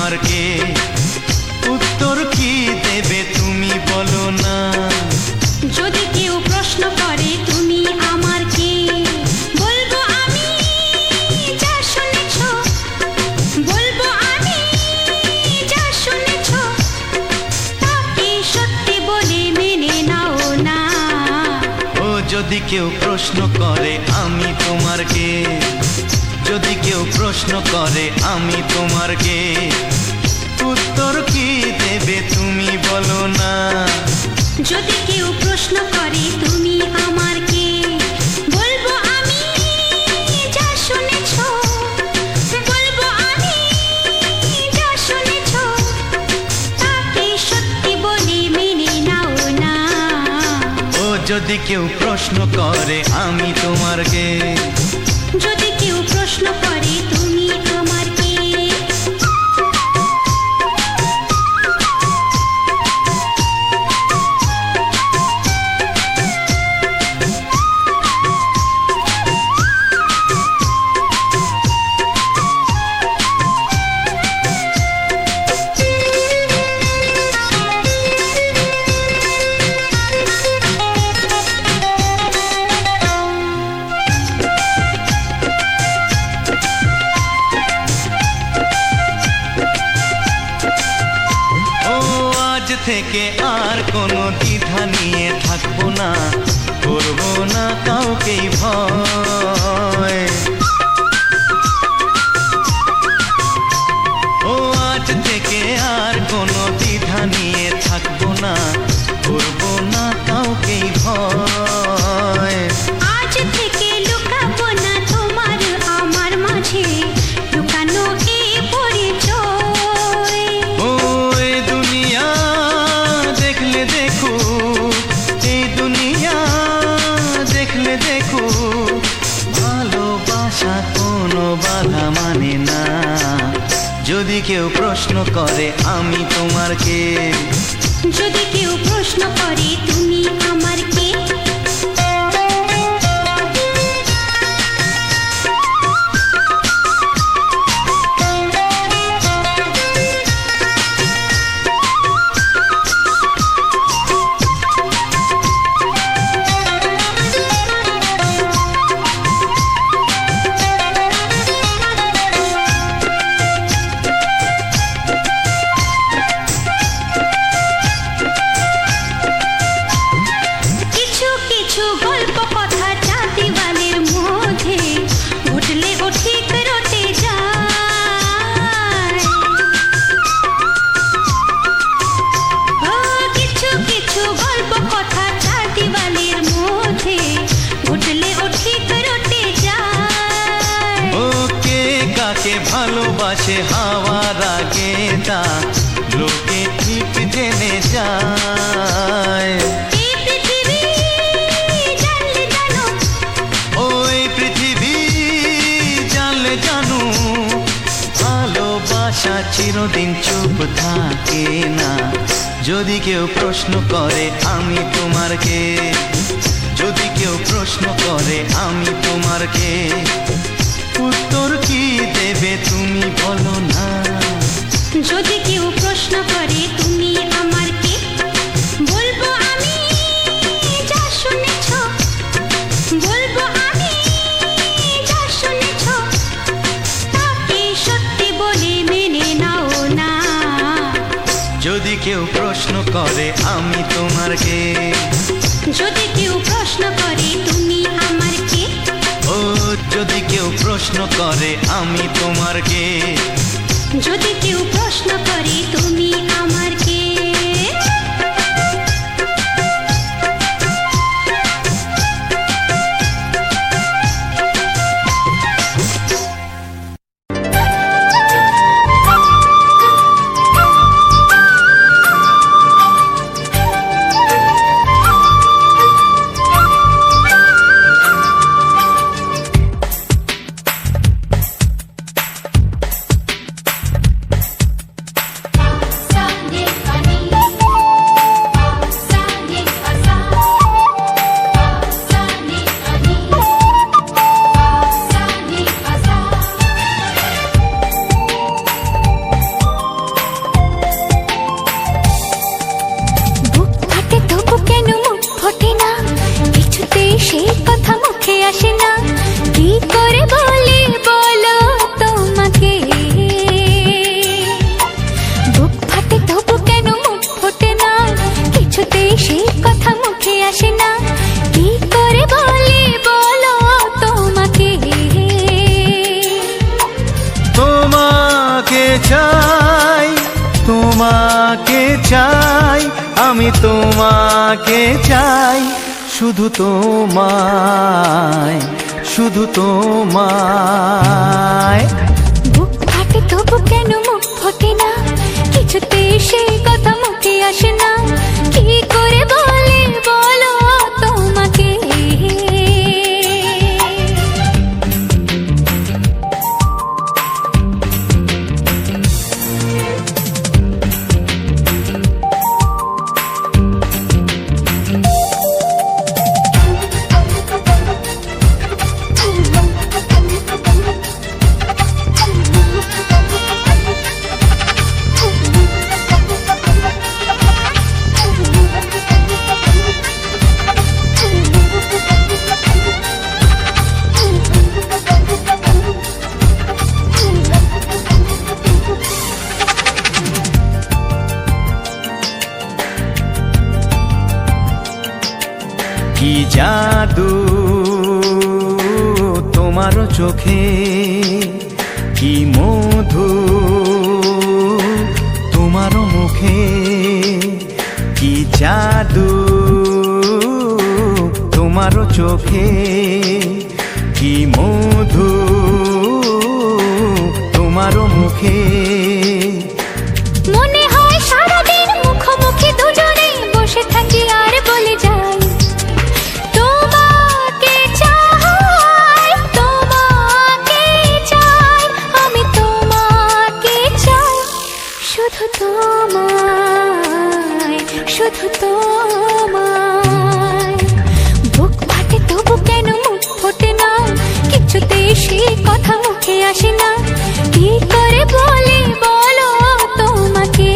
তোমার কে? উত্তর কি দেবে তুমি বলো না। যদি কেউ প্রশ্ন করে তুমি আমার কে, বলবো আমি যা শুনেছ, বলবো আমি যা শুনেছ, তাকে সত্যি বলে মেনে নাও না। ও যদি কেউ প্রশ্ন করে আমি তোমার কে, যদি কেউ প্রশ্ন করে আমি তোমার কে, উত্তর কি দেবে তুমি বলো না। যদি কেউ প্রশ্ন করে তুমি আমার কে, বলবো আমি যা শুনেছ, বলবো আমি যা শুনেছ, তাকে সত্যি বলে মেনে নাও না। ও যদি কেউ প্রশ্ন করে আমি তোমার কে, যদি কেউ প্রশ্ন করে তুমি আমার কে। থেকে আর কোনো দ্বিধা নিয়ে থাকবো না, করবো না কাউকেই ভয়। ও আজ থেকে আর কোনো দ্বিধা নিয়ে থাকবো না, করবো না কাউকেই ভয়। আজ থেকে লুকাবো না তোমার আমার মাঝে লুকানো এই পরিচয়। ও এই দুনিয়া দেখলে দেখো, এই দুনিয়া দেখলে দেখো, ভালোবাসা কোনো বাধা মানে না। যদি কেউ প্রশ্ন করে আমি তোমার কে, যদি কেউ প্রশ্ন করে তুমি আমার কে। ভালোবাসে হাওয়ার আগে তা লোকে ঠিক জেনে যায়। ওই পৃথিবী জানলে জানো, ভালোবাসা চিরদিন চুপ থাকে না। যদি কেউ প্রশ্ন করে আমি তোমার কে, যদি কেউ প্রশ্ন করে আমি তোমার কে, উত্তর কি দেবে তুমি বলো না। যদি কেউ প্রশ্ন করে তুমি আমার কে, বলবো আমি যা শুনেছ, বলবো আমি যা শুনেছ, তাকে সত্যি বলে মেনে নাও না। যদি কেউ প্রশ্ন করে আমি তোমার কে, যদি কেউ প্রশ্ন করে তুমি আমার কে। ও যদি কেউ প্রশ্ন করে আমি তোমার কে, যদি কেউ প্রশ্ন করে তুমি আমার কে। Sunday. আসে না, কি করে বলি বলো তোমাকে। বুক ফাটে তবু কেন মুখ ফোটে না, কিছুতেই সেই কথা মুখে আসে না, কি করে বলি বলো তোমাকে। তোমাকে চাই, তোমাকে চাই, আমি তোমাকে চাই, শুধু তোমায়, শুধু তোমায়। বুক ফাটে তবু কেন মুখ ফোটে না, কিছুতেই সেই কথা মুখে আসে না, কি করে বলি বলো তোমাকে। কি জাদু তোমার চোখে, কি মধু তোমার মুখে, কি জাদু তোমার চোখে, কি মধু তোমার মুখে। মনে হয় সারাদিন মুখোমুখি দুজনে বসে থাকি আর বলে যাই, তোমাকে চাই, তোমাকে চাই, আমি তোমাকে চাই, শুধু তোমায়, শুধু তোমায়। বুক ফাটে তবু কেন মুখ ফোটে না, কিছুতেই সেই কথা মুখে আসে না, কি করে বলি বলো তোমাকে।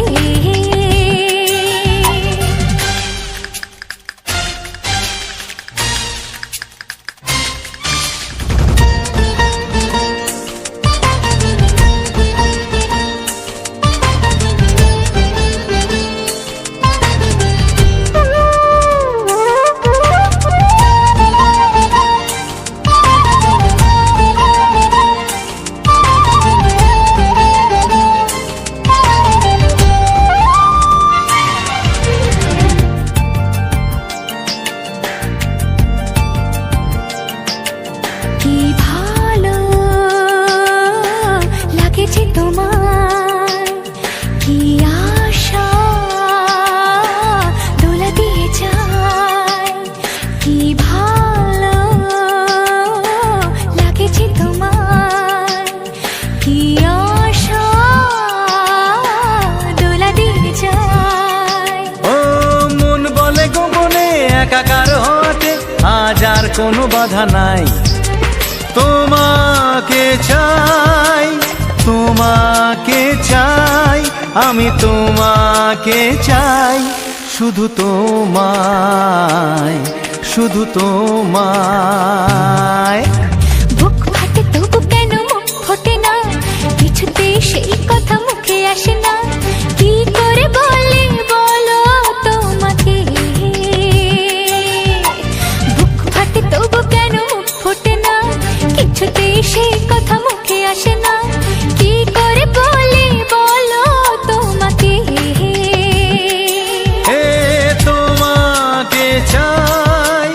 কি ভালো লাগেছে তোমায়, কি আশা দোলা দিয়ে যায়, কি ভালো লাগেছে তোমায়, কি আশা দোলা দিয়ে যায়। ও মন বলে গোপনে একাকার হতে আজ আর কোনো বাধা নাই, তোমাকে চাই, তোমাকে চাই, আমি তোমাকে চাই, শুধু তোমায়, শুধু তোমায়। বুক ফাটে তবু কেন মুখ ফোটে না, কিছুতেই সেই কথা মুখে আসে না, কি করে বলি বলো তোমাকে। বুক ফাটে তবু কেন মুখ ফোটে না, কিছুতেই সেই কথা মুখে আসে না, কি করে বলি বলো তোমাকে। হে তোমাকে চাই,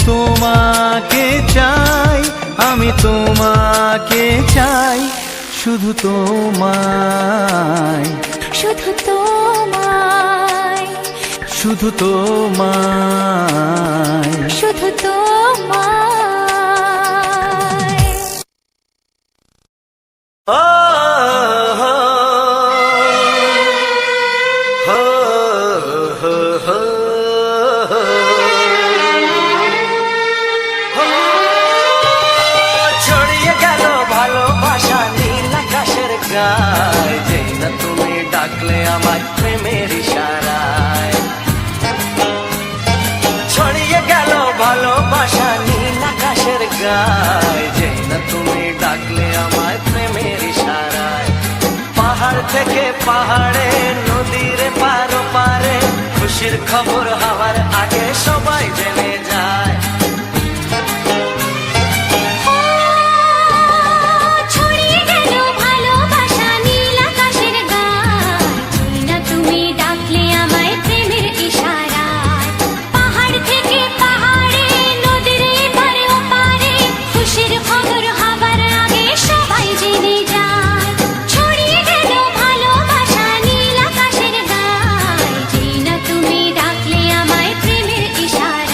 তোমাকে চাই, আমি তোমাকে চাই, শুধু তোমায়, শুধু তোমায়, শুধু তোমায়, শুধু তোমায়। ও হো হো হো হো ছড়িয়ে গেল ভালোবাসা নীল আকাশের গায়, যেই না তুমি ডাকলে আমার প্রেমের ইশারায়। ছড়িয়ে গেল ভালোবাসা নীল আকাশের গায়, পাহাড়ে নদীর পারো পারে খুশির খবর হওয়ার আগে সবাই জেনে যায়। ছড়িয়ে গেল ভালোবাসা নীল আকাশের গায়, না তুমি ডাকলে আমায় প্রেমের ইশারায়। পাহাড় থেকে পাহাড়ে নদীর এপারে ওপারে খুশির খবর হবার আগে সবাই জেনে যায়। ছড়িয়ে গেল ভালোবাসা নীল আকাশের গায়, না তুমি ডাকলে আমায় প্রেমের ইশারায়।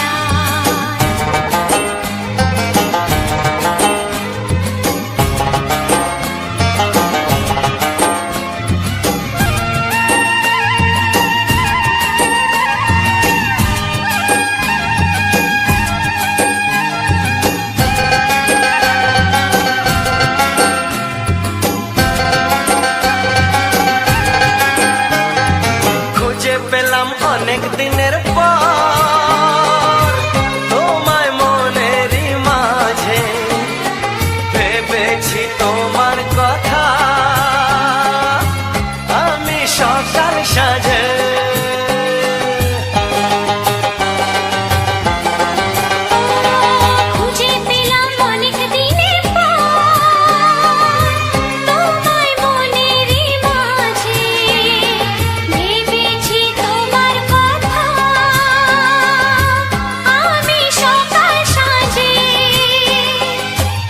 খুঁজে পেলাম অনেক দিনের পর তোমায় মনেরই মাঝে, ভেবেছি তোমার কথা আমি সকাল সাজে। খুঁজে পেলাম অনেক দিনের পর তোমায় মনেরই মাঝে, ভেবেছি তোমার কথা আমি সকাল সাজে।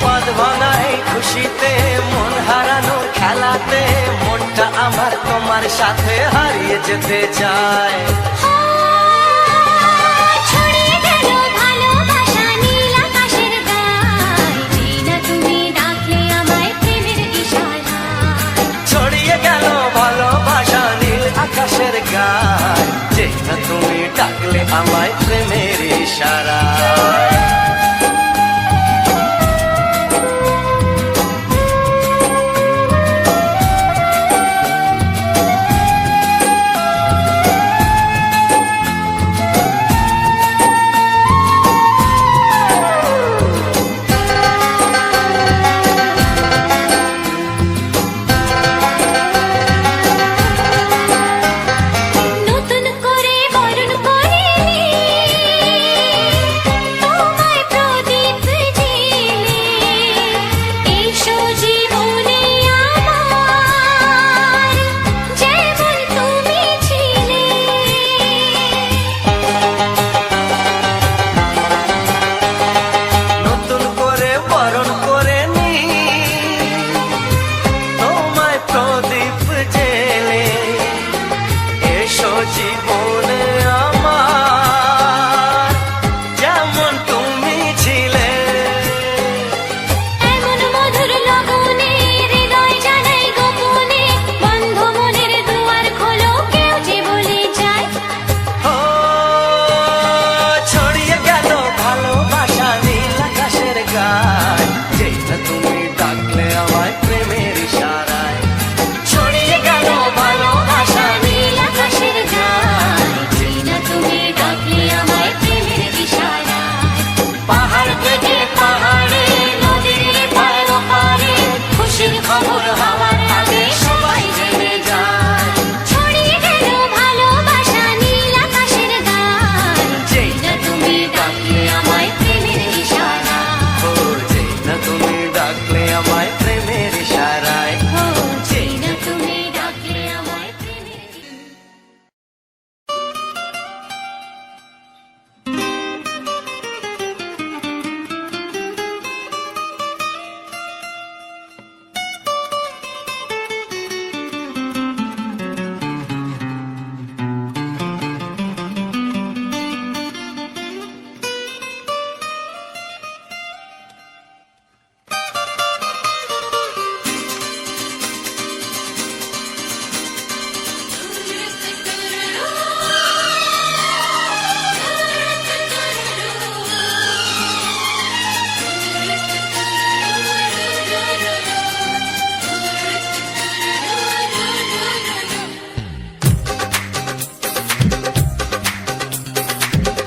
পদ ভাঙাই খুশিতে মন হারানোর খেলাতে মনটা আমার তোমার সাথে হারিয়ে যেতে চায়। ছড়িয়ে গেল ভালোবাসা নীল আকাশের গায়, না তুমি ডাকলে আমায় প্রেমের ইশারায়। ছড়িয়ে গেল ভালোবাসা নীল আকাশের গায়, যে না তুমি ডাকলে আমায় প্রেমের ইশারায়। নতুন করে বরণ করিনি তোমায় প্রদীপ জেলে, এসো জীবনে আমার যেমন তুমি ছিলে। নতুন করে বরণ করে নি তোমায় প্রদীপ জেলে, এসো জীবনে আমার যেমন তুমি ছিলে। এমন মধুর লগনে হৃদয় জানাই গোপনে, বন্ধ মনের দুয়ার খোলো কেউ যে বলে যায়। ও ছড়িয়ে গেল ভালোবাসা নীল আকাশের গায়, যে না তুমি ডাকলে আমায় প্রেমের ইশারায়। ছড়িয়ে গেল ভালোবাসা নীল আকাশের গায়, যে না তুমি ডাকলে আমায় প্রেমের ইশারায়। পাহাড় থেকে পাহাড়ে নদীর পার পারে খুশির খবর হওয়ার আগে সবাই জেনে যায়। ছড়িয়ে গেল ভালোবাসা নীল আকাশের গায়, যে না তুমি ডাকলে আমায় প্রেমের ইশারায়। ও যে না তুমি ডাকলে আমায় প্রেমের ইশারায়। ও যে না তুমি ডাকলে আমায় প্রেমের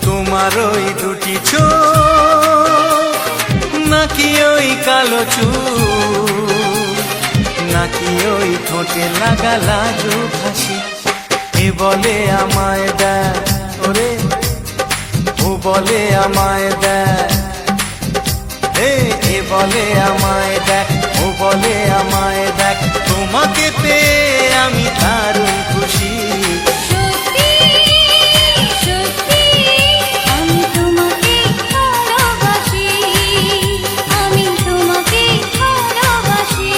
তোমার ওই দুটি চোখ নাকি ওই কালো চুল, নাকি ওই ঠোঁটে লাগা লাজুক হাসি। এ বলে আমায় দেয় ওরে, ও বলে আমায় দেয়, এ বলে আমায় দেখ, ও বলে আমায় দেখ, তোমাকে পেয়ে আমি দারুণ খুশি। সত্যি সত্যি আমি তোমাকে ভালোবাসি, আমি তোমাকে ভালোবাসি।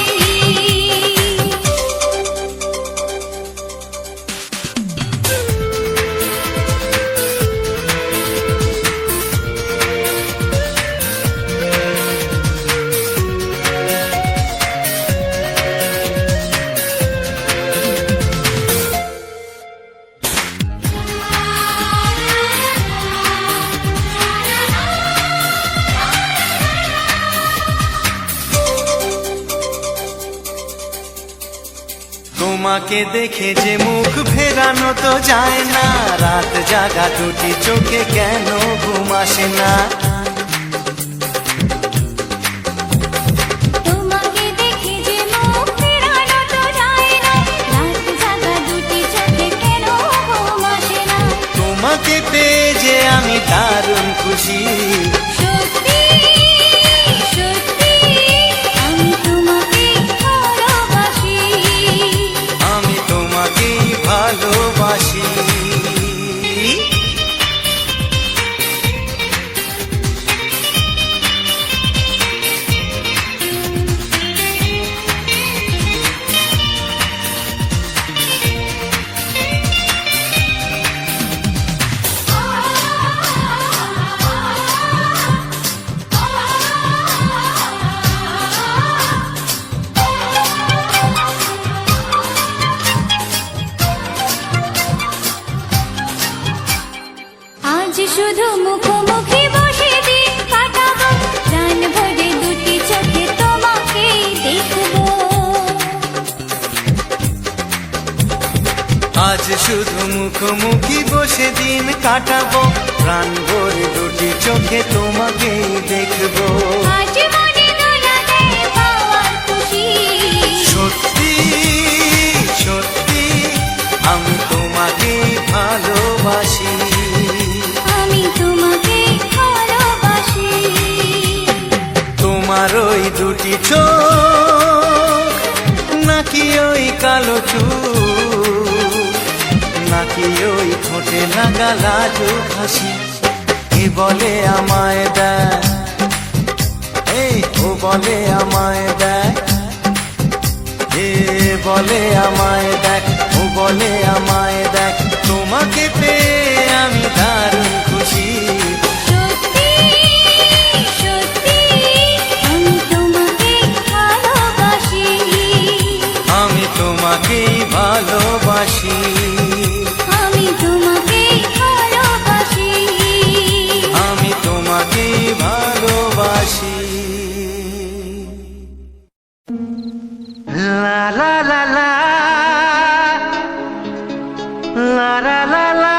তোমাকে দেখে যে মুখ ফেরানো তো যায় না, রাত জাগা দুটি চোখে কেন ঘুম আসে না। তোমাকে দেখে যে মুখ ফেরানো তো যায় না, রাত জাগা দুটি চোখে কেন ঘুম আসে না। তোমাকে পেয়ে যে আমি দারুণ খুশি। সত্যি সত্যি আমি তোমাকে ভালোবাসি, আমি তোমাকেই ভালোবাসি। আজ শুধু মুখোমুখি বসে দিন কাটাবো, প্রাণ ভরে দুটি চোখে তোমাকে দেখবো। আজ শুধু মুখোমুখি বসে দিন কাটাবো, প্রাণ ভরে দুটি চোখে তোমাকেই দেখবো। আজ মনে দোলা দেয় পাওয়ার খুশি। সত্যি সত্যি আমি তোমাকেই ভালোবাসি। আমি তোমাকে ভালোবাসি। তোমার ওই দুটি চোখ নাকি ওই কালো চুল, নাকি ওই ঠোঁটে লাগা লাজুক হাসি। এ বলে আমায় দেয়, ও বলে আমায় দেয়, এ বলে আমায় দেখ, ও বলে আমায় দেখ, তোমাকে পেয়ে আমি দারুণ খুশি। সত্যি সত্যি আমি তোমাকে ভালোবাসি, আমি তোমাকেই ভালোবাসি। আমি তোমাকে ভালোবাসি। আমি তোমাকেই ভালোবাসি। লা লা লা লা লা লা লা লা,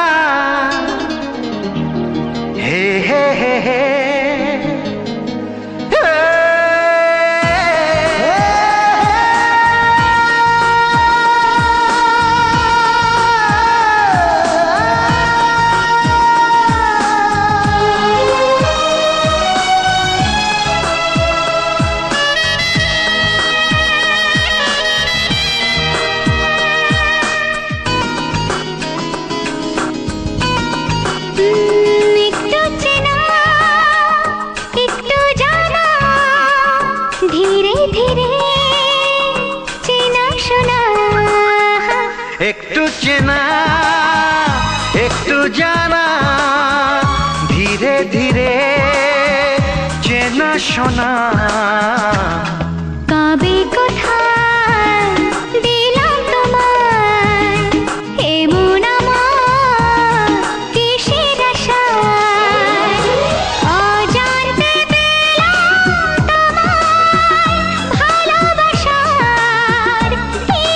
হে হে হে হে, একটু চেনা একটু জানা, ধীরে ধীরে চেনা শোনা। একটু চেনা একটু জানা, ধীরে ধীরে চেনা শোনা। কবে কোথায় দিলাম তোমায় এমন আমার কিসের আশায়, অজান্তে পেলাম তোমায় ভালোবাসার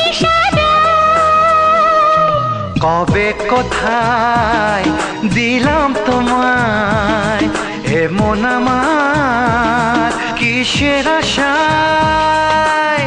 ইশারায়। কবে কোথায় দিলাম তোমায় এমন আমার কিসের আশায়।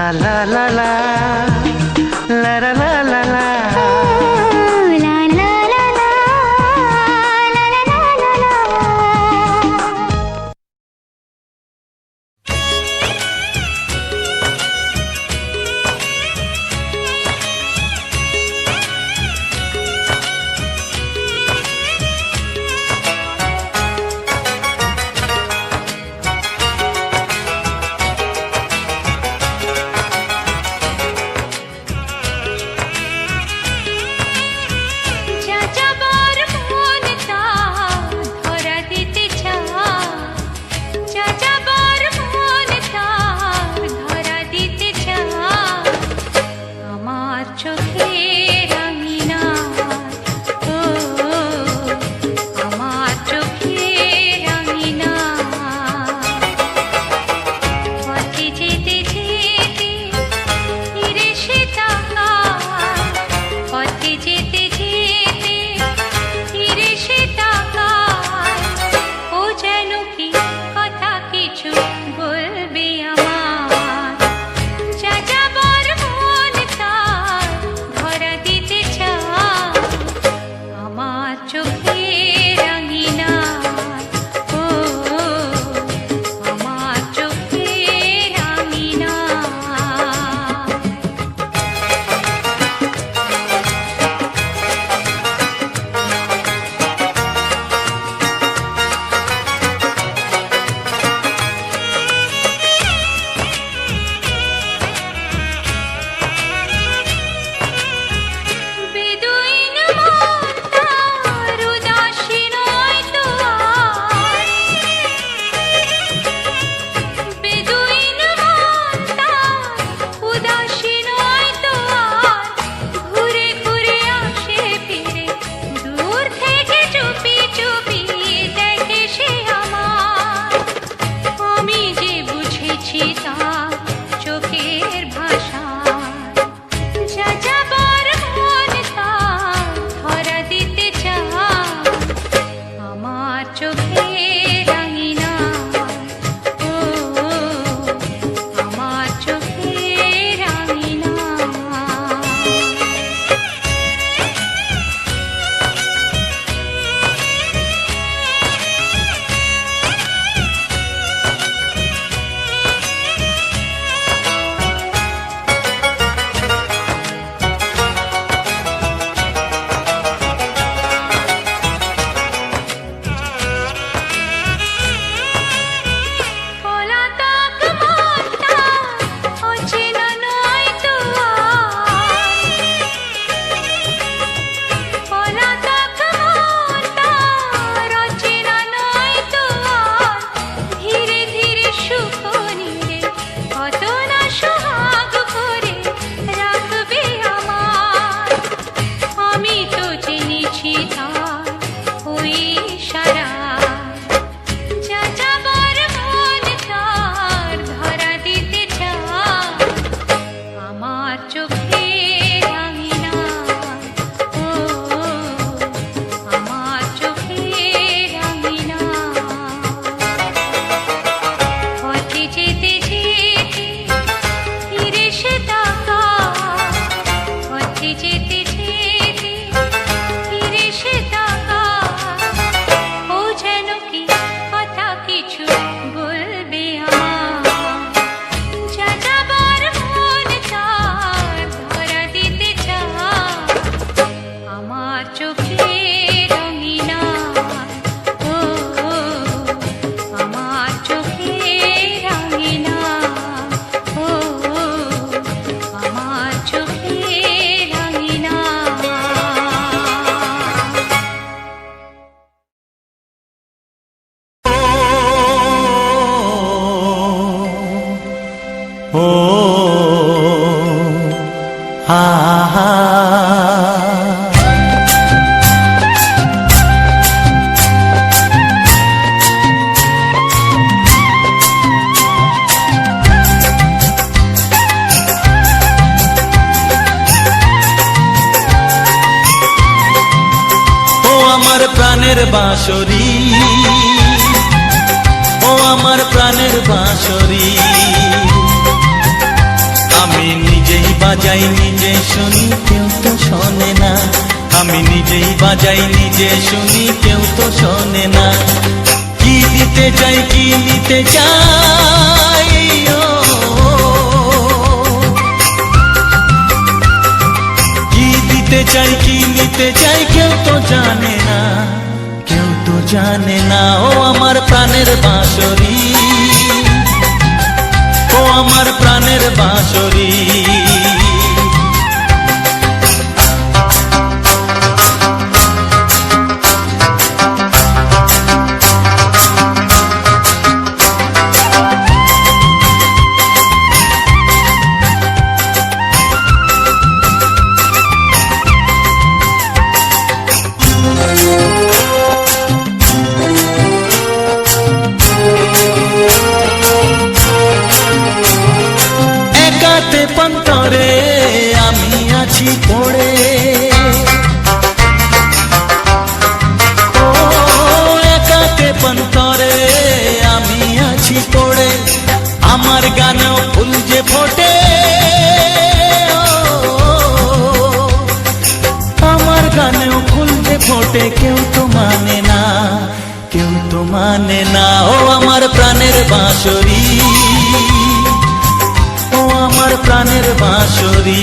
লা লা লা লা লা লা লা লা। লা লা লা লা, লা লা লা লা লা। যাযাবর মন তার ধরা দিতে চায়, যাযাবর মন তার ধরা দিতে চায়। আমার চোখের আঙিনায়, ও আমার চোখের আঙিনায়। পথে যেতে যেতে ফিরে সে তাকায়, পথে যেতে যেতে ফিরে সে তাকায়। ও যেন কি কথা কিছু বলবে আমার, যাযাবর মন তার ধরা দিতে চায়। আমার চোখের আঙিনায়, ও আমার চোখের আঙিনায়। বেদুইন মন তার উদাসী নয় তো আর, বেদুইন মন তার উদাসী নয় তো আর। ঘুরে ঘুরে আসে ফিরে দূর থেকে চুপি চুপি দেখে সে আমার। আমি যে বুঝেছি তার চোখের ভাষায়, যাযাবর মন তার ধরা দিতে চায়। আমার চোখের আঙিনায়, ও আমার চোখের আঙিনায়। পলাতক মন তার অচেনা নয় তো আর, পলাতক মন তার অচেনা নয় তো আর। ধীরে ধীরে সুখ নিয়ে কত না সোহাগ করে রাখবে আমার। আমি তো জেনেছি তার ওই ইশারায়, যাযাবর মন তার ধরা দিতে চায়। আমার চোখের আঙিনায়, ও আমার চোখের আঙিনায়। পথে যেতে যেতে ফিরে সে তাকায়, পথে যেতে যেতে ফিরে সে তাকায়। ও যেন কি কথা কিছু বলবে আমার, যাযাবর মন তার ধরা দিতে চায়। আমার চোখের আঙিনায়, ও আমার চোখের আঙিনায়, ও আমার চোখের আঙিনায়। ও হা হা। আমার প্রাণের বাঁশরি, ও আমার প্রাণের বাঁশরি, বাজাই নিজে শুনি কেউ তো শোনে না, আমি নিজেই বাজাই নিজে শুনি কেউ তো শোনে না। কি দিতে চাই কি নিতে চাই, ও কি দিতে চাই কি নিতে চাই কেউ তো জানে না, কেউ তো জানে না। ও আমার প্রাণের বাঁশরি, ও আমার প্রাণের বাঁশরি। পন্তরে আমি আছি পড়ে, ও একাতে পন্তরে আমি আছি পড়ে, আমার গানেও ফুল যে ফোটে, আমার গানেও ফুল যে ফোটে কেউ তো মানে না, কেউ তো মানে না। ও আমার প্রাণের বাঁশরি, ও আমার প্রাণের বাঁশরি।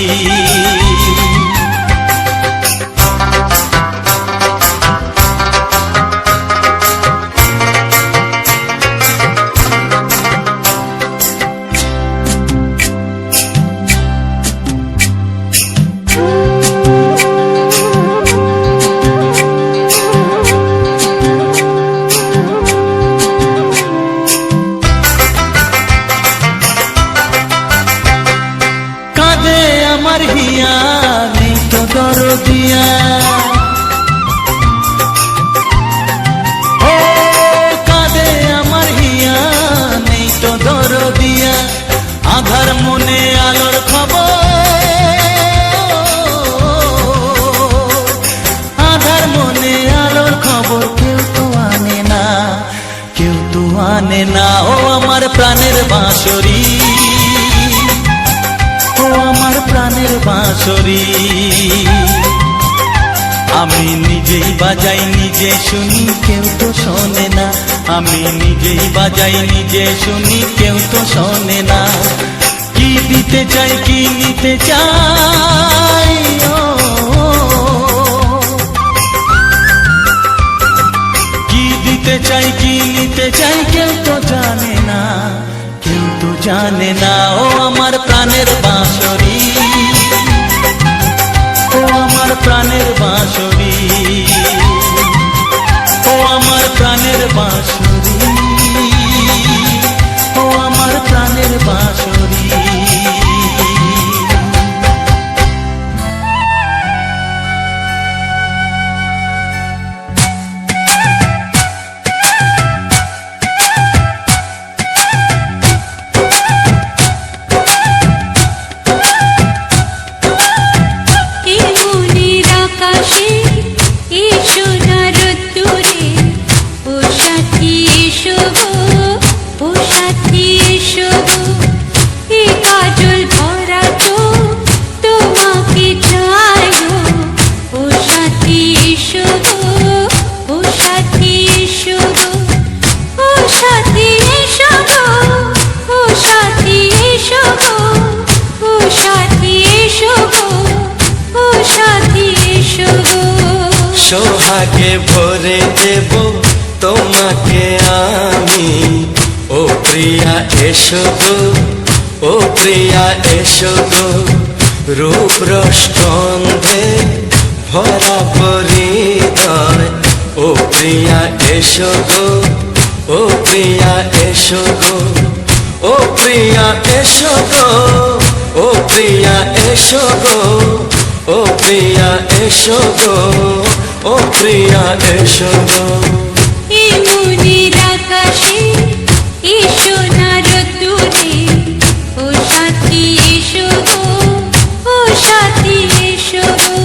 আমার হিয়া নেই তো দরদিয়া, ও কাঁদে আমার হিয়া নেই তো দরদিয়া, আধার মনে আলোর খবর, আধার মনে আলোর খবর কেউ তো আনে না, কেউ তো আনে না। ও আমার প্রাণের বাঁশরি, ও আমার প্রাণের বাঁশরি। আমি নিজেই বাজাই নিজে শুনি কেউ তো শোনে না, আমি নিজেই বাজাই নিজে শুনি কেউ তো শোনে না। কি দিতে চাই কি নিতে চাই, ও কি দিতে চাই কি নিতে চাই কেউ তো জানে না, কেউ তো জানে না। ও আমার প্রাণের বাঁশরি, ও আমার প্রাণের বাঁশরি, ও আমার প্রাণের বাঁশরি, ও আমার প্রাণের বাঁশরি। সোহাগে ভরে দেব তোমাকে আমি, ও প্রিয়া এসো গো, ও প্রিয়া এসো গো, রূপ রসগন্ধে ভরা পরিদয়, ও প্রিয়া এসো গো, ও প্রিয়া এসো গো, ও প্রিয়া এসো গো, ও প্রিয়া এসো গো, ও প্রিয়া এসো গো, ও প্রিয়া এসো গো। এই মনের আকাশে এসো না রোদ্দুরে, ও সাথী এসো গো, ও সাথী এসো গো।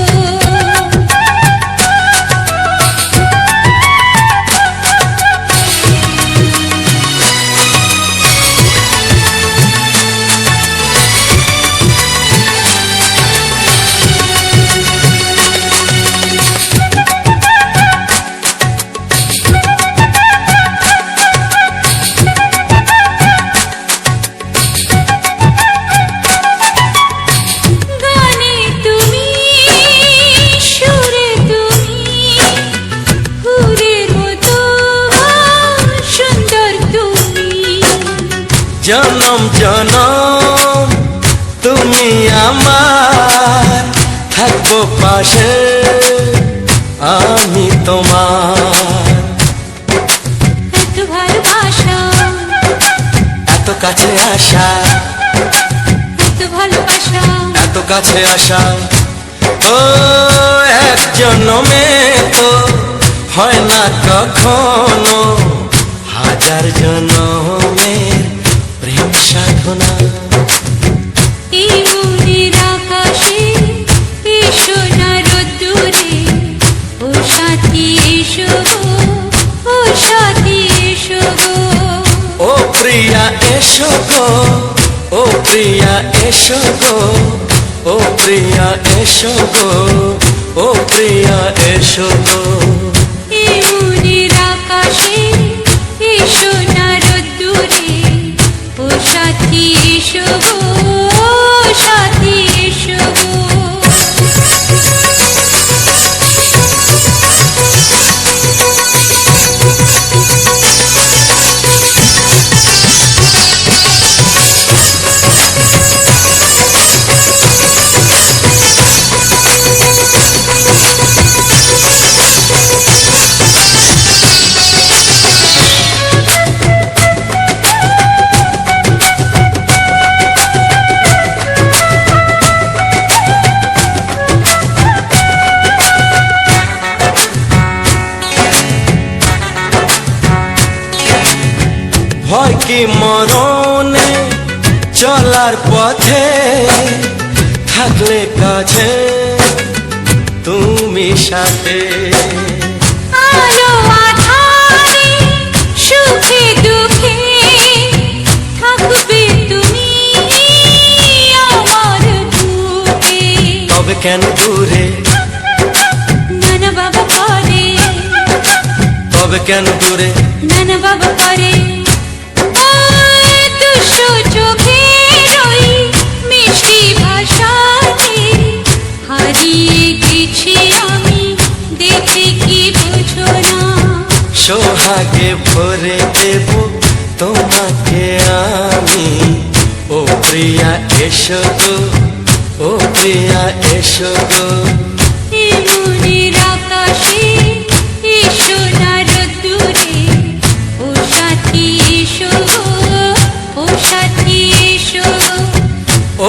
জনম জনম তুমি আমার, থাকবো পাশে আমি তোমার। এত ভালোবাসা, এত কাছে আসা, এত ভালোবাসা, এত কাছে আসা, ও এক জন্মে তো হয় না কখনো, হাজার জন্মের প্রেম সাধনা। এই মনের আকাশে এই সোনার রোদ্দুরে, ও সাথী এসো গো, ও সাথী এসো গো। ও প্রিয়া এসো গো, ও প্রিয়া এসো গো, ও প্রিয়া এসো গো, ও প্রিয়া এসো গো। এই মনের আকাশে এই সোনার রোদ্দুরে, ও সাথী এসো গো, ও সাথী এসো গো। ভয় কি মরণে চলার পথে, থাকলে কাছে তুমি সাথে। আলো আঁধারে সুখে দুঃখে থাকবে তুমি আমার বুকে। তবে কেন দূরে, নানা বাবা করে, তবে কেন দূরে, নানা বাবা করে। ওই দুশো চোখের ওই মিষ্টি ভাষাতে হারিয়ে গেছি আমি, দেখে কি বুঝো না। সোহাগে ভরে দেব তোমাকে আমি, ও প্রিয়া এসো গো, ও প্রিয়া এসো গো। এই মনের আকাশে এই সোনার রোদ্দুরে, ও সাথী এসো গো, ও সাথী এসো গো।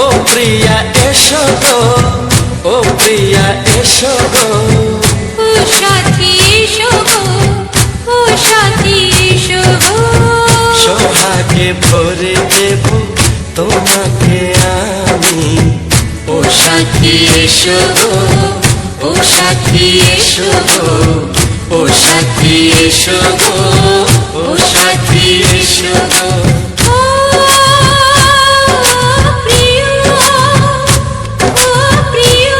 ও প্রিয়া এসো গো, ও প্রিয়া এসো গো। ও সাথী এসো গো, ও সাথী এসো গো। সোহাগে ভরে দেব তোমাকে আমি, ও সাথী এসো গো, ও সাথী এসো গো, ও সাথী এসো গো, ও সাথী এসো গো। ও প্রিয়, ও প্রিয়,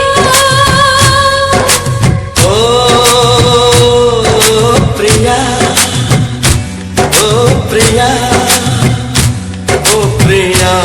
ও প্রিয়া, ও প্রিয়া, ও প্রিয়া।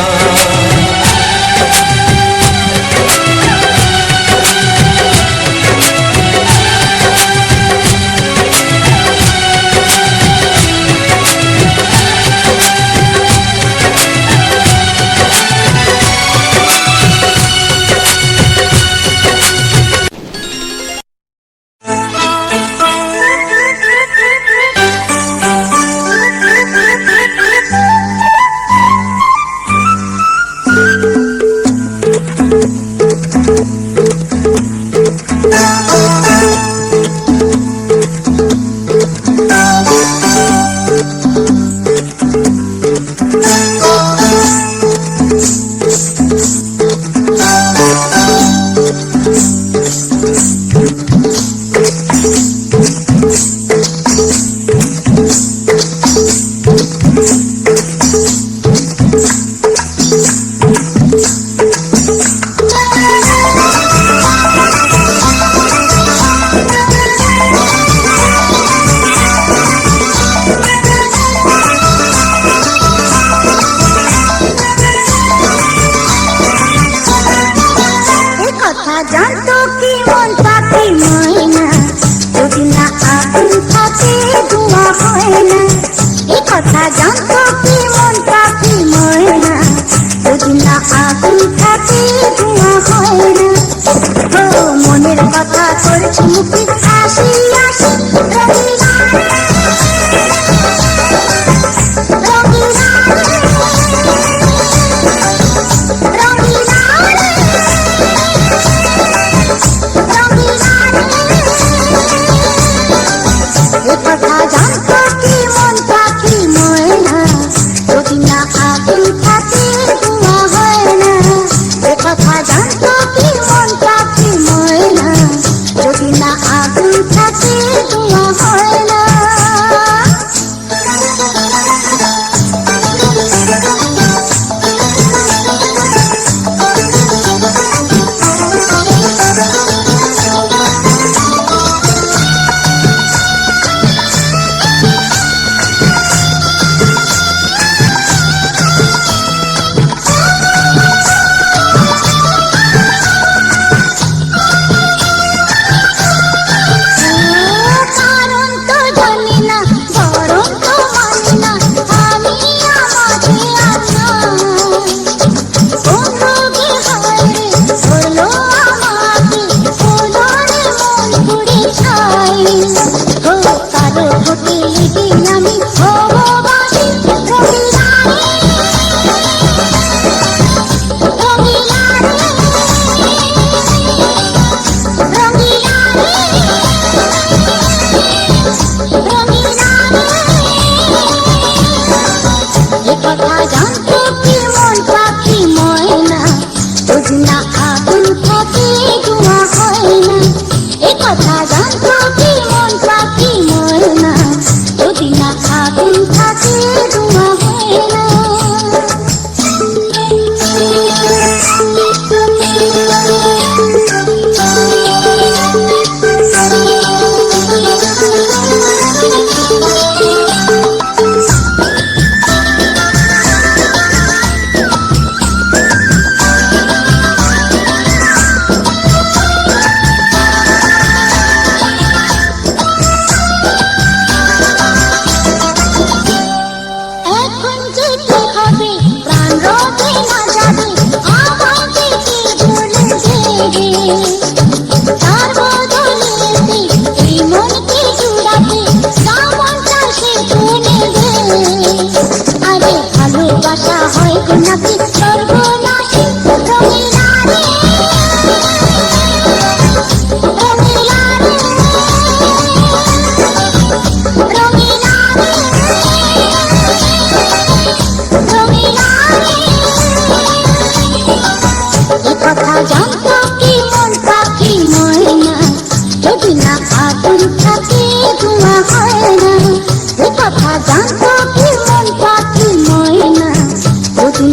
কথা জানতো কি মন পাখি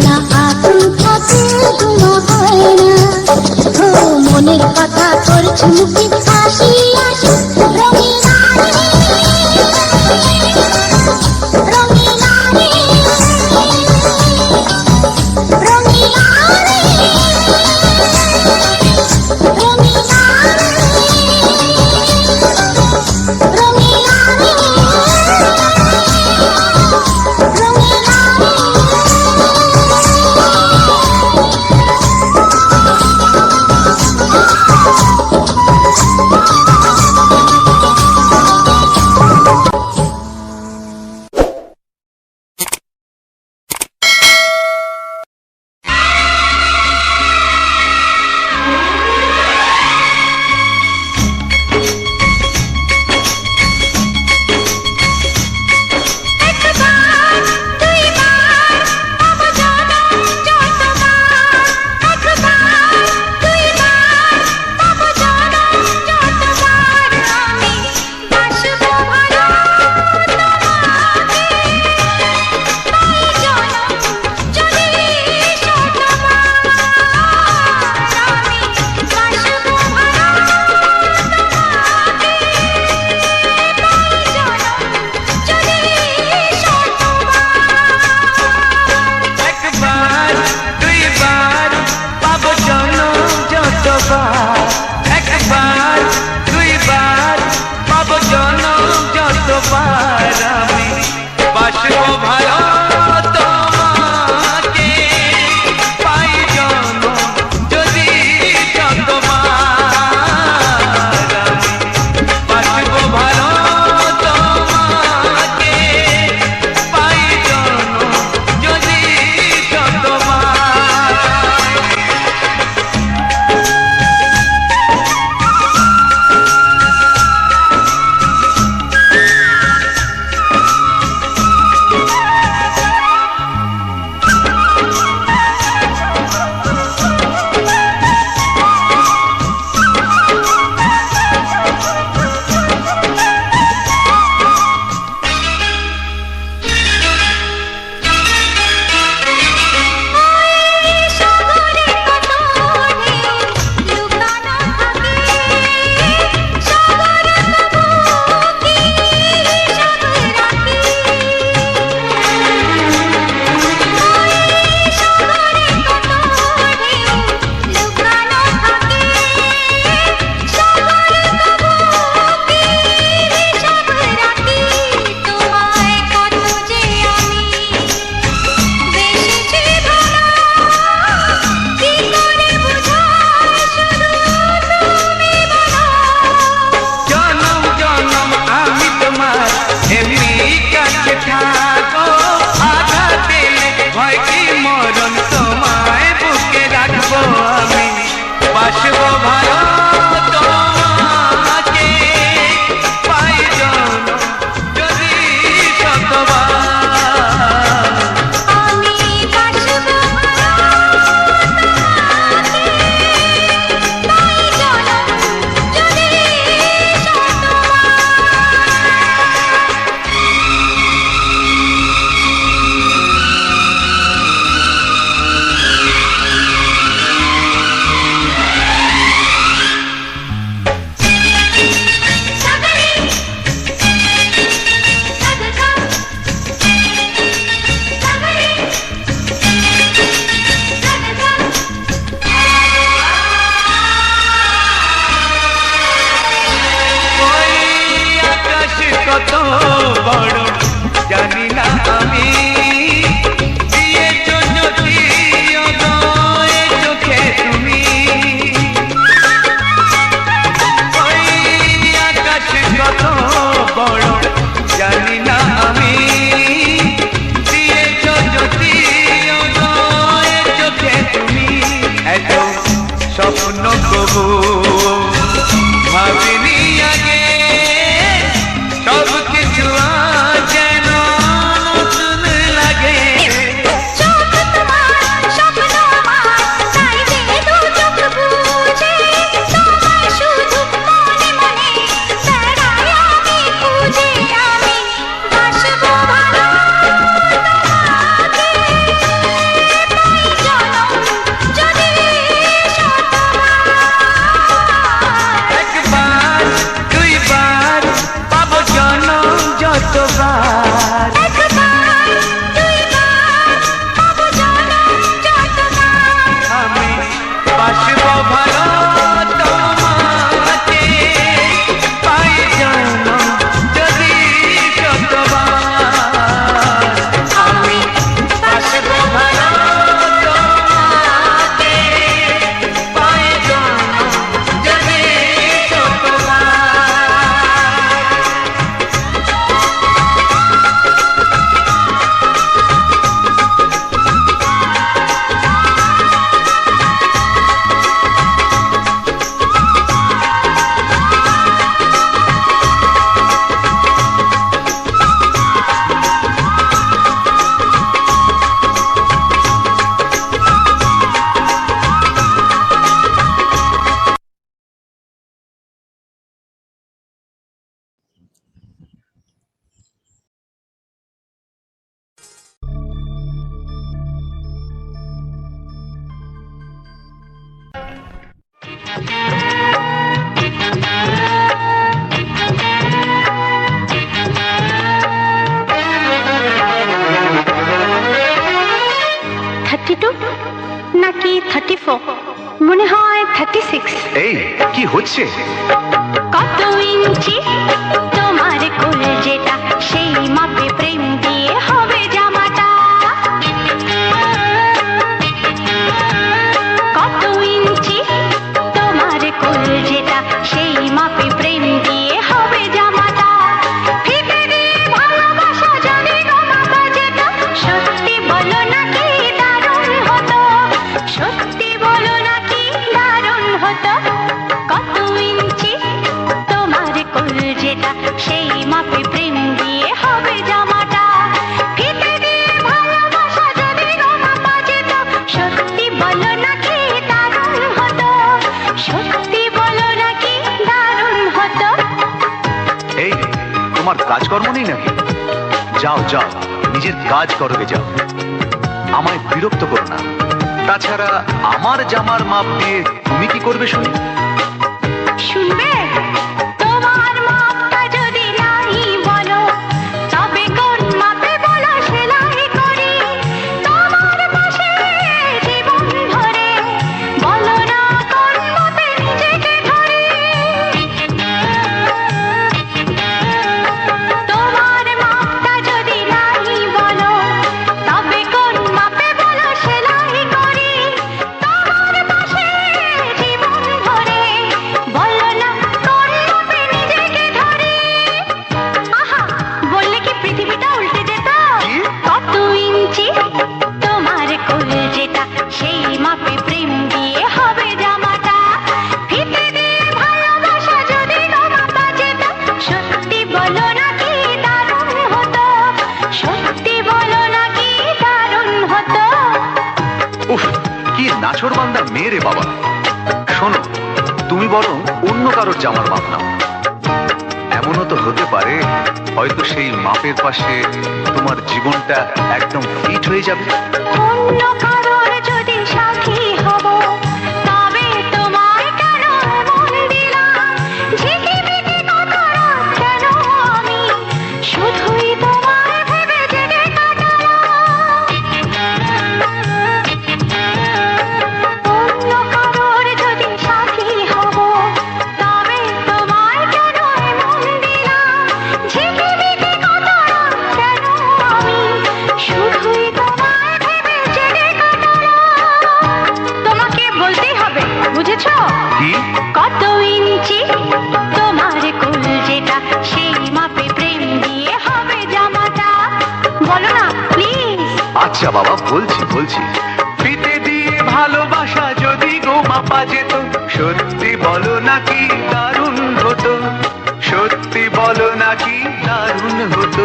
না আগুন থাকে ধুমা হয় না। ও মনের কথা করছি মুখে হাসি হাসি। রঙিলা রে, রঙিলা রে, রঙিলা রে, রঙিলা রে, রঙিলা নাকি 34, মনে হয় 36। এই কি হচ্ছে? কত ইঞ্চি তোমার কোল যেটা, সেই মাপে প্রেম দিয়ে হবে জামাটা। কত ইঞ্চি তোমার কোল যেটা, সেই মাপে প্রেম দিয়ে হবে জামাটা। ফিতে দিয়ে ভালোবাসা যদি গোমাপা যেটা, সত্যি বলো নাকি দারুণ হতো, সত্যি বলো নাকি দারুণ হতো। কত ইঞ্চি তোমার কোল যেটা, সেই মাপে প্রেম দিয়ে হবে জামাটা। ফিতে দিয়ে ভালোবাসা যদি গোমাপা যেটা, সত্যি বলো নাকি দারুণ হতো, সত্যি বলো নাকি দারুণ হতো। এই তোমার কাজকর্ম নেই নাকি? যাও যাও, নিজের কাজ করবে যাও, আমায় বিরক্ত করো না। তাছাড়া আমার জামার মাপ দিয়ে তুমি কি করবে শুনি? শুনবে? তোমার মাপটা যদি নাই বলো, তবে কোন মাপে বলো সেলাই করি তোমার পাশে জীবন ভরে। বলো না কোন মাপে নিজেকে ধরি। তোমার মাপটা যদি নাই বলো, তবে কোন মাপে বলো সেলাই করি তোমার পাশে জীবন ভরে। বলো না কোন মাপে নিজেকে ধরি। আহা, বললে কি পৃথিবীটা উল্টে যেত? কত ইঞ্চি তোমার কোল যেটা, সেই মাপে প্রেম দিয়ে হবে জামাটা। ফিতে দিয়ে ভালোবাসা যদি গোমাপা যেটা, সত্যি বলো নাকি দারুণ হতো, সত্যি বলো নাকি দারুণ হতো। উফ, কি নাছোড়বান্দা মেয়ে রে বাবা। শোনো, তুমি বরং অন্য কারোর জামার মাপ নাও। এমনও তো হতে পারে, হয়তো সেই মাপের পাশে তোমার জীবনটা একদম ফিট হয়ে যাবে। অন্য কারোর যদি সাথী হব, তবে তোমার কেন মন দিলাম? ঝিকিমিকি কত রাত কেন আমি শুধুই তোমার ভেবে জেগে কাটালাম। অন্য কারোর যদি সাথী হব, তবে তোমার কেন মন দিলাম? ঝিকিমিকি কত রাত কেন আমি শুধুই তোমার ভেবে জেগে কাটালাম। তোমাকে বলতেই হবে, বুঝেছো? কি? কত ইঞ্চি তোমার কোল যেটা, সেই মাপে প্রেম দিয়ে হবে জামাটা। বলো না প্লিজ। আচ্ছা বাবা, বলছি বলছি। ফিতে দিয়ে ভালোবাসা যদি গোমাপা যেত, সত্যি বলো নাকি দারুণ হতো, সত্যি বলো নাকি দারুণ হতো।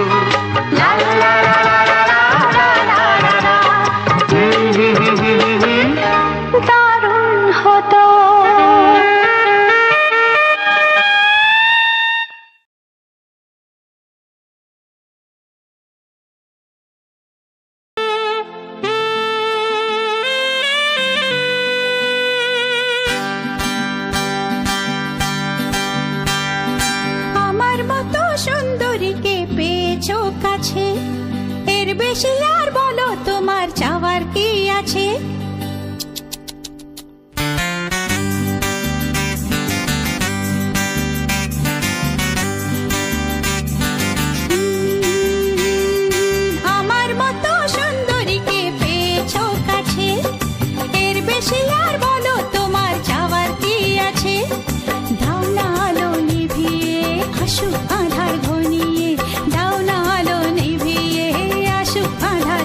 লা লা লা লা লা লা লা লা লা। দারুণ হতো। আমার মতো সুন্দরীকে পেয়েছো কাছে, এর বেশি আর বলো তোমার চাওয়ার কি আছে? আমার মতো সুন্দরীকে পেয়েছো কাছে, এর বেশি আর বলো তোমার চাওয়ার কি আছে? দাও না আলো নিভিয়ে আসুক আধার ঘনিয়ে, দাও না আলো নিভিয়ে আসুক আধার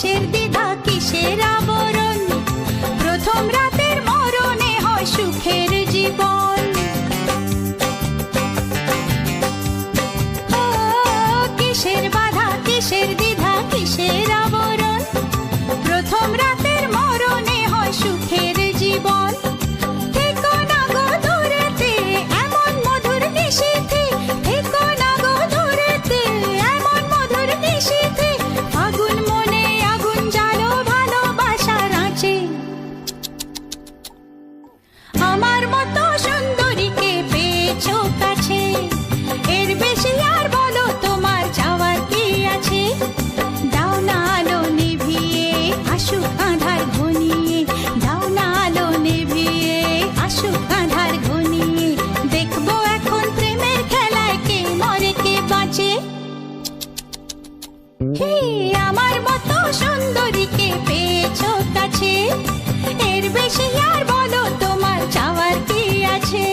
কিসের দ্বিধা কিসের আবরণ, প্রথম রাতের মরণে হয় সুখের জীবন। ও, কিসের বাধা কিসের দ্বিধা কিসের আবরণ, প্রথম রাতের মরণে হয় সুখের জীবন। থেকো না গো দূরেতে এমন মধুর নিশীথে, থেকো না গো দূরেতে এমন মধুর নিশীথে, আগুন মনে আগুন জ্বালো ভালোবাসার আঁচে। আমার মতো সুন্দরীকে পেয়েছো কাছে, এর বেশি আর বলো তোমার চাওয়ার কি আছে। দাও না আলো নিভিয়ে আসুক আঁধার ঘনিয়ে, দাও না আলো নিভিয়ে আসুক আঁধার ঘনিয়ে, দেখবো এখন প্রেমের খেলায় কে মরে কে বাঁচে। হে আমার মতো সুন্দরীকে পেয়েছো কাছে, এর বেশি আর বলো তোমার চাওয়ার কি আছে।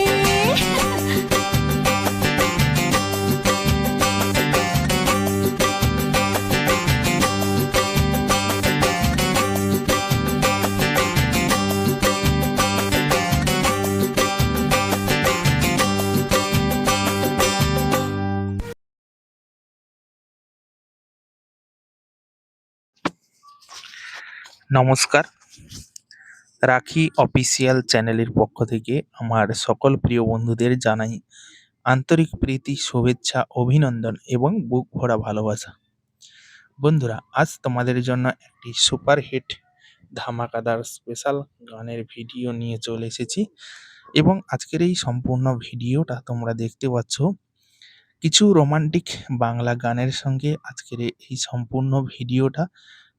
নমস্কার, রাখি অফিসিয়াল চ্যানেলের পক্ষ থেকে আমার সকল প্রিয় বন্ধুদের জানাই আন্তরিক প্রীতি, শুভেচ্ছা, অভিনন্দন এবং বুক ভরা ভালোবাসা। বন্ধুরা, আজ তোমাদের জন্য একটি সুপারহিট ধামাকাদার স্পেশাল গানের ভিডিও নিয়ে চলে এসেছি এবং আজকের এই সম্পূর্ণ ভিডিওটা তোমরা দেখতে পাচ্ছ কিছু রোমান্টিক বাংলা গানের সঙ্গে। আজকের এই সম্পূর্ণ ভিডিওটা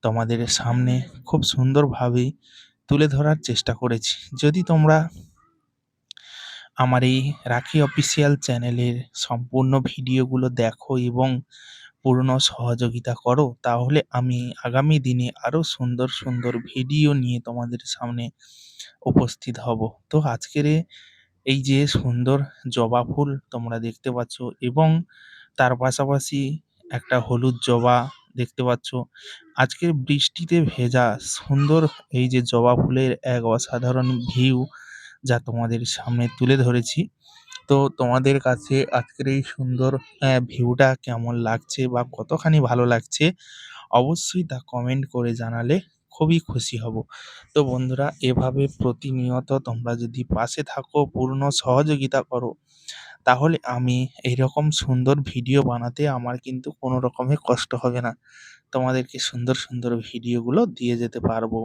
তোমাদের সামনে খুব সুন্দরভাবে তুলে ধরার চেষ্টা করেছি। যদি তোমরা আমার এই রাখি অফিসিয়াল চ্যানেলের সম্পূর্ণ ভিডিওগুলো দেখো এবং পূর্ণ সহযোগিতা করো, তাহলে আমি আগামী দিনে আরও সুন্দর সুন্দর ভিডিও নিয়ে তোমাদের সামনে উপস্থিত হব। তো আজকের এই যে সুন্দর জবা ফুল তোমরা দেখতে পাচ্ছ এবং তার পাশাপাশি একটা হলুদ জবা দেখতে পাচ্ছ, আজকের বৃষ্টিতে ভেজা সুন্দর এই যে জবা ফুলের এক অসাধারণ ভিউ যা তোমাদের সামনে তুলে ধরেছি। তো তোমাদের কাছে আজকের এই সুন্দর ভিউটা কেমন লাগছে বা কতখানি ভালো লাগছে অবশ্যই তা কমেন্ট করে জানালে খুবই খুশি হব। তো বন্ধুরা, এভাবে প্রতিনিয়ত তোমরা যদি পাশে থাকো, পূর্ণ সহযোগিতা করো, তাহলে আমি এইরকম সুন্দর ভিডিও বানাতে আমার কিন্তু কোনো রকমের কষ্ট হবে না। তোমাদেরকে সুন্দর সুন্দর ভিডিওগুলো দিয়ে যেতে পারবো।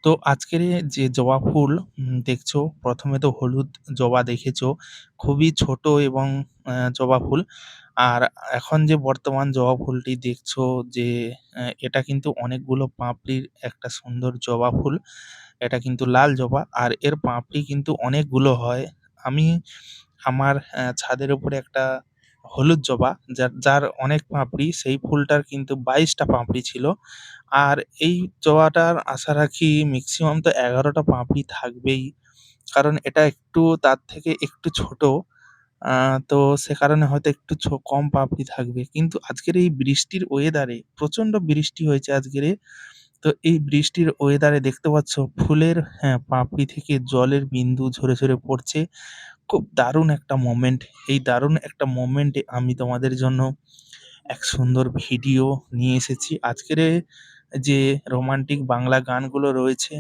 তো আজকের যে জবা ফুল দেখছো, প্রথমে তো হলুদ জবা দেখেছো, খুবই ছোট এবং জবা ফুল। আর এখন যে বর্তমান জবা ফুলটি দেখছো যে এটা কিন্তু অনেকগুলো পাপড়ির একটা সুন্দর জবা ফুল। এটা কিন্তু লাল জবা আর এর পাপড়ি কিন্তু অনেকগুলো হয়। আমি আমার ছাদের উপরে একটা হলুদ জবা যার অনেক পাপড়ি, সেই ফুলটার কিন্তু ২২টা পাপড়ি ছিল। আর এই জবাটার আশা রাখি ম্যাক্সিমাম তো ১১টা পাপড়ি থাকবেই, কারণ এটা একটু তার থেকে একটু ছোট। তো সে কারণে হয়তো একটু কম পাপড়ি থাকবে। কিন্তু আজকের এই বৃষ্টির ওয়েদারে, প্রচণ্ড বৃষ্টি হয়েছে আজকেরে। তো এই বৃষ্টির ওয়েদারে দেখতে পাচ্ছ ফুলের পাপড়ি থেকে জলের বিন্দু ঝরে ঝরে পড়ছে। খুব দারুণ একটা মোমেন্ট। এই দারুণ একটা মোমেন্টে আমি তোমাদের জন্য এক সুন্দর ভিডিও নিয়ে এসেছি। আজকের যে রোমান্টিক বাংলা গানগুলো রয়েছে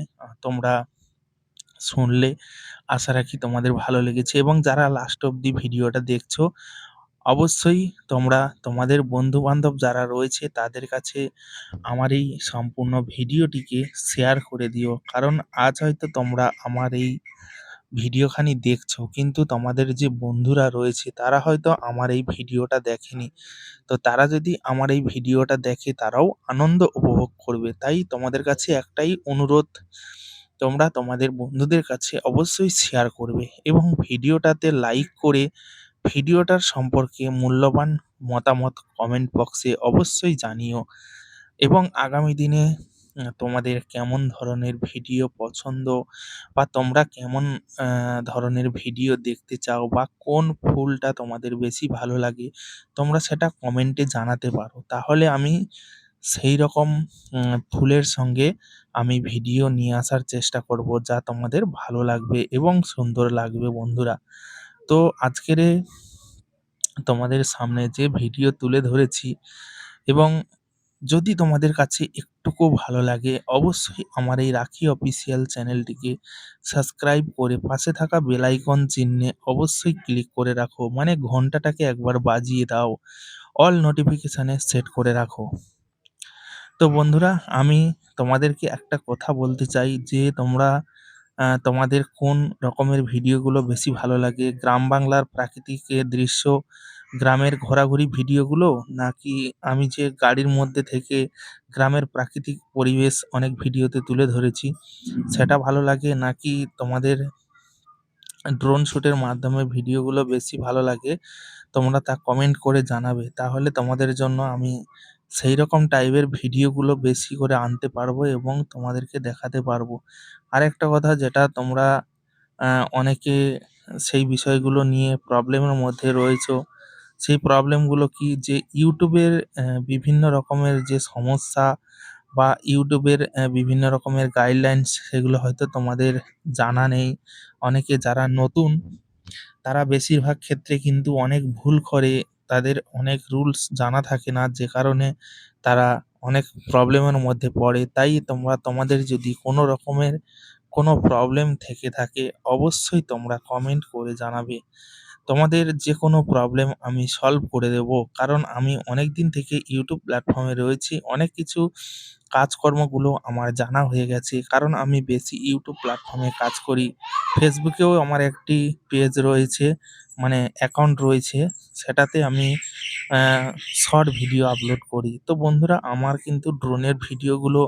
তোমরা শুনলে আশা রাখি তোমাদের ভালো লেগেছে এবং যারা লাস্ট অব্দি ভিডিওটা দেখছো অবশ্যই তোমরা তোমাদের বন্ধু-বান্ধব যারা রয়েছে তাদের কাছে আমার এই সম্পূর্ণ ভিডিওটিকে শেয়ার করে দিও। কারণ আজ হয়তো তোমরা আমার এই ভিডিওখানি দেখছো, কিন্তু তোমাদের যে বন্ধুরা রয়েছে তারা হয়তো আমার এই ভিডিওটা দেখেনি। তো তারা যদি আমার এই ভিডিওটা দেখে তারাও আনন্দ উপভোগ করবে। তাই তোমাদের কাছে একটাই অনুরোধ, তোমরা তোমাদের বন্ধুদের কাছে অবশ্যই শেয়ার করবে এবং ভিডিওটাতে লাইক করে ভিডিওটার সম্পর্কে মূল্যবান মতামত কমেন্ট বক্সে অবশ্যই জানিও। এবং আগামী দিনে তোমাদের কেমন ধরনের ভিডিও পছন্দ বা তোমরা কেমন ধরনের ভিডিও দেখতে চাও বা কোন ফুলটা তোমাদের বেশি ভালো লাগে, তোমরা সেটা কমেন্টে জানাতে পারো। তাহলে আমি সেই রকম ফুলের সঙ্গে আমি ভিডিও নিয়ে আসার চেষ্টা করব, যা তোমাদের ভালো লাগবে এবং সুন্দর লাগবে বন্ধুরা। তো আজকের তোমাদের সামনে যে ভিডিও তুলে ধরেছি, এবং যদি তোমাদের কাছে একটুকু ভালো লাগে, অবশ্যই আমার এই রাখি অফিসিয়াল চ্যানেলটিকে সাবস্ক্রাইব করে পাশে থাকা বেল আইকন চিহ্নে অবশ্যই ক্লিক করে রাখো, মানে ঘন্টাটাকে একবার বাজিয়ে দাও, অল নোটিফিকেশানে সেট করে রাখো। তো বন্ধুরা, আমি তোমাদেরকে একটা কথা বলতে চাই যে তোমরা তোমাদের কোন রকমের ভিডিওগুলো বেশি ভালো লাগে? গ্রাম বাংলার প্রাকৃতিক দৃশ্য, গ্রামের ঘোরাঘুরি ভিডিওগুলো, নাকি আমি যে গাড়ির মধ্যে থেকে গ্রামের প্রাকৃতিক পরিবেশ অনেক ভিডিওতে তুলে ধরেছি সেটা ভালো লাগে, নাকি তোমাদের ড্রোন শ্যুটের মাধ্যমে ভিডিওগুলো বেশি ভালো লাগে? তোমরা তা কমেন্ট করে জানাবে। তাহলে তোমাদের জন্য আমি সেইরকম টাইপের ভিডিওগুলো বেশি করে আনতে পারবো এবং তোমাদেরকে দেখাতে পারবো। আরেকটা কথা, যেটা তোমরা অনেকে সেই বিষয়গুলো নিয়ে প্রবলেমের মধ্যে রয়েছো। সেই প্রবলেমগুলো কি? যে YouTube এর বিভিন্ন রকমের যে সমস্যা, বা YouTube এর বিভিন্ন রকমের গাইডলাইনস, সেগুলো হয়তো তোমাদের জানা নেই। অনেকে যারা নতুন, তারা বেশিরভাগ ক্ষেত্রে কিন্তু অনেক ভুল করে। তাদের অনেক রুলস জানা থাকে না, যে কারণে তারা অনেক প্রবলেমের মধ্যে পড়ে। তাই তোমরা তোমাদের যদি কোনো রকমের কোনো প্রবলেম থেকে থাকে, অবশ্যই তোমরা কমেন্ট করে জানাবে। তোমাদের যে কোনো প্রবলেম আমি সলভ করে দেবো। কারণ আমি অনেকদিন থেকে YouTube প্ল্যাটফর্মে রয়েছি। অনেক কিছু কাজকর্মগুলো আমার জানা হয়ে গেছে। কারণ আমি বেশি YouTube প্ল্যাটফর্মে কাজ করি। ফেসবুকেও আমার একটি পেজ রয়েছে, মানে অ্যাকাউন্ট রয়েছে। সেটাতে আমি অ্যা শর্ট ভিডিও আপলোড করি। তো বন্ধুরা, আমার কিন্তু ড্রোনের ভিডিওগুলো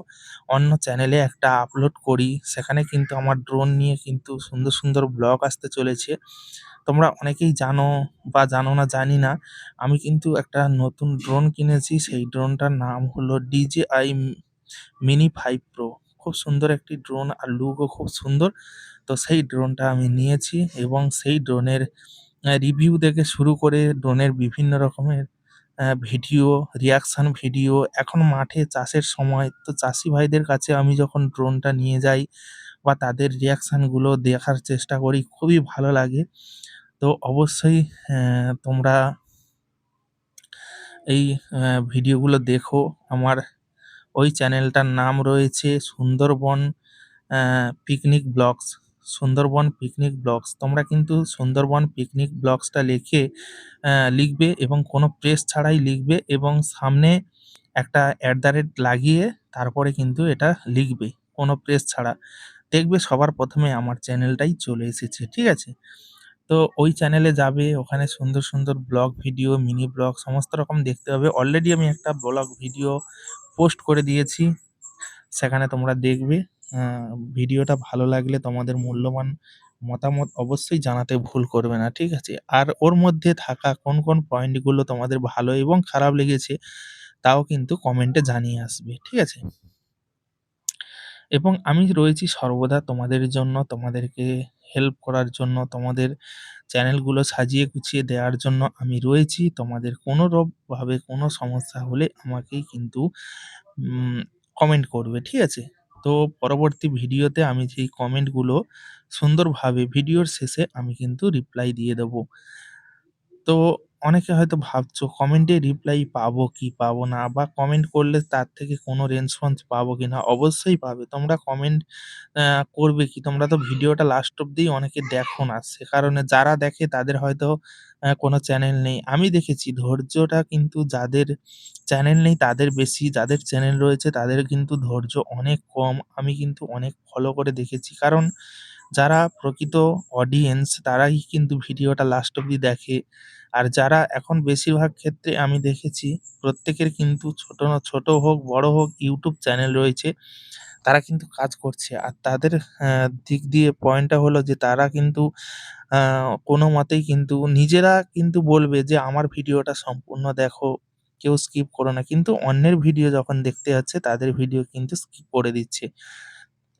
অন্য চ্যানেলে একটা আপলোড করি। সেখানে কিন্তু আমার ড্রোন নিয়ে কিন্তু সুন্দর, সুন্দর ব্লগ আসতে চলেছে। তোমরা অনেকেই জানো বা জানো না জানি না। আমি কিন্তু একটা নতুন ড্রোন কিনেছি। সেই ড্রোনটার নাম হলো DJI মিনি 5 Pro। খুব সুন্দর একটি ড্রোন, আর লুকও খুব সুন্দর। তো সেই ড্রোনটা আমি নিয়েছি, এবং সেই ড্রোনের রিভিউ থেকে শুরু করে ড্রোনের বিভিন্ন রকমের ভিডিও, রিঅ্যাকশন ভিডিও। এখন মাঠে চাষের সময়, তো চাষি ভাইদের কাছে আমি যখন ড্রোনটা নিয়ে যাই বা তাদের রিঅ্যাকশনগুলো দেখার চেষ্টা করি, খুবই ভালো লাগে। তো অবশ্যই তোমরা এই ভিডিওগুলো দেখো। আমার ওই চ্যানেলটার নাম রয়েছে Sundarban picnic vlogs, Sundarban picnic vlogs. তোমরা কিন্তু সুন্দরবন পিকনিক ব্লগসটা লিখবে, এবং কোনো প্রেস ছাড়াই লিখবে, এবং সামনে একটা লাগিয়ে তারপরে কিন্তু এটা লিখবে, কোনো প্রেস ছাড়া। দেখবে সবার ১ম এ আমার চ্যানেলটাই চলে এসেছে। ঠিক আছে? তো ওই চ্যানেলে যাবে, ওখানে সুন্দর, সুন্দর ব্লগ ভিডিও, মিনি ব্লগ সমস্ত রকম দেখতে পাবে। অলরেডি আমি একটা ব্লগ ভিডিও পোস্ট করে দিয়েছি। সেখানে তোমরা দেখবে। আ ভিডিওটা ভালো লাগলে তোমাদের মূল্যবান মতামত অবশ্যই জানাতে ভুল করবে না। ঠিক আছে? আর ওর মধ্যে থাকা কোন, কোন পয়েন্টগুলো তোমাদের ভালো এবং খারাপ লেগেছে, তাও কিন্তু কমেন্টে জানিয়ে আসবে। ঠিক আছে? এবং আমি রয়েছি সর্বদা তোমাদের জন্য, তোমাদেরকে হেল্প করার জন্য, তোমাদের চ্যানেলগুলো সাজিয়ে গুছিয়ে দেওয়ার জন্য আমি রয়েছি। তোমাদের ভাবে কোনো সমস্যা হলে আমাকেই কিন্তু উম কমেন্ট করবে। ঠিক আছে? তো পরবর্তী ভিডিওতে আমি যেই কমেন্টগুলো সুন্দরভাবে ভিডিওর শেষে আমি কিন্তু রিপ্লাই দিয়ে দেব। তো অনেকে হয়তো ভাবছো কমেন্টে রিপ্লাই পাবো কি পাবো না, বা কমেন্ট করলে তার থেকে কোনো রেসপন্স পাবো কিনা? অবশ্যই পাবে। তোমরা কমেন্ট করবে কি? তোমরা তো ভিডিওটা লাস্ট অব্দি অনেকে দেখো না। সে কারণে যারা দেখে তাদের হয়তো কোনো চ্যানেল নেই। আমি দেখেছি ধৈর্যটা কিন্তু যাদের চ্যানেল নেই তাদের বেশি, যাদের চ্যানেল রয়েছে তাদের কিন্তু ধৈর্য অনেক কম। আমি কিন্তু অনেক ফলো করে দেখেছি। কারণ যারা প্রকৃত অডিয়েন্স তারাই কিন্তু ভিডিওটা লাস্ট অব্দি দেখে। আর যারা এখন বেশিরভাগ ক্ষেত্রে আমি দেখেছি, প্রত্যেকের কিন্তু ছোট হোক, বড় হোক YouTube চ্যানেল রয়েছে। তারা কিন্তু কাজ করছে। আর তাদের দিক দিয়ে পয়েন্টটা হলো যে তারা কিন্তু আ কোনোমতেই কিন্তু নিজেরা কিন্তু বলবে যে, "আমার ভিডিওটা সম্পূর্ণ দেখো, কেউ স্কিপ করো না।" কিন্তু অন্যের ভিডিও যখন দেখতে যাচ্ছে তাদের ভিডিও কিন্তু স্কিপ করে দিচ্ছে।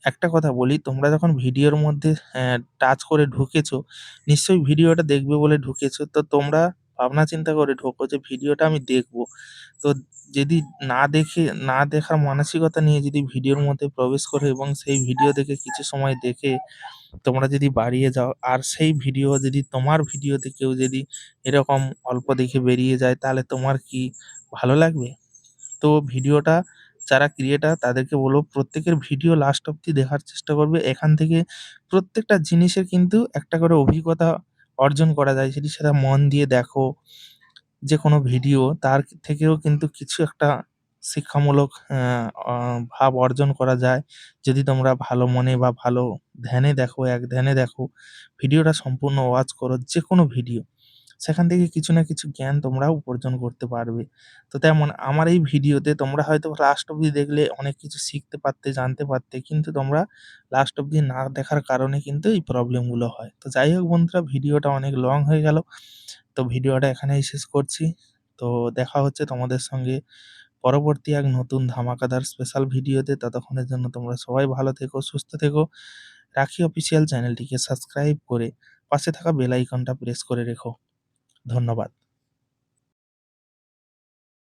একটা কথা বলি, তোমরা যখন ভিডিওর মধ্যে টাচ করে ঢুকেছো, নিশ্চয়ই ভিডিওটা দেখবে বলে ঢুকেছো। তো তোমরা ভাবনা চিন্তা করে ঢোকো যে ভিডিওটা আমি দেখব। তো যদি না দেখার মানসিকতা নিয়ে যদি ভিডিওর মধ্যে প্রবেশ করো এবং সেই ভিডিও দেখে কিছু সময় দেখে তোমরা যদি বাড়িয়ে যাও, আর সেই ভিডিও যদি তোমার ভিডিওতে কেউ যদি এরকম অল্প দেখে বেরিয়ে যায়, তাহলে তোমার কি ভালো লাগবে? তো ভিডিওটা যারা ক্রিয়েটর তাদেরকে বলব প্রত্যেকের ভিডিও লাস্ট অব্দি দেখার চেষ্টা করবে। এখান থেকে প্রত্যেকটা জিনিসের কিন্তু একটা করে অভিজ্ঞতা অর্জন করা যায়। যদি সেটা মন দিয়ে দেখো যেকোনো ভিডিও, তার থেকেও কিন্তু কিছু একটা শিক্ষামূলক অ ভাব অর্জন করা যায়। যদি তোমরা ভালো মনে বা ভালো ধ্যানে দেখো, এক ধ্যানে দেখো, ভিডিওটা সম্পূর্ণ ওয়াচ করো যেকোনো ভিডিও। সেখান থেকে কিছু না কিছু জ্ঞান তোমরা উপার্জন করতে পারবে। তো তেমন আমার এই ভিডিওতে তোমরা হয়তো লাস্ট অব্দি দেখলে অনেক কিছু শিখতে পারতে, জানতে পারতে। কিন্তু তোমরা লাস্ট অব্দি না দেখার কারণে কিন্তু এই প্রবলেমগুলো হয়। তো যাই হোক বন্ধুরা, ভিডিওটা অনেক লং হয়ে গেল। তো ভিডিওটা এখানেই শেষ করছি। তো দেখা হচ্ছে তোমাদের সঙ্গে পরবর্তী এক নতুন ধামাকাদার স্পেশাল ভিডিওতে। ততক্ষণের জন্য তোমরা সবাই ভালো থেকো, সুস্থ থেকো। রাখি অফিসিয়াল চ্যানেলটিকে সাবস্ক্রাইব করে পাশে থাকা বেল আইকনটা প্রেস করে রেখো। ধন্যবাদ।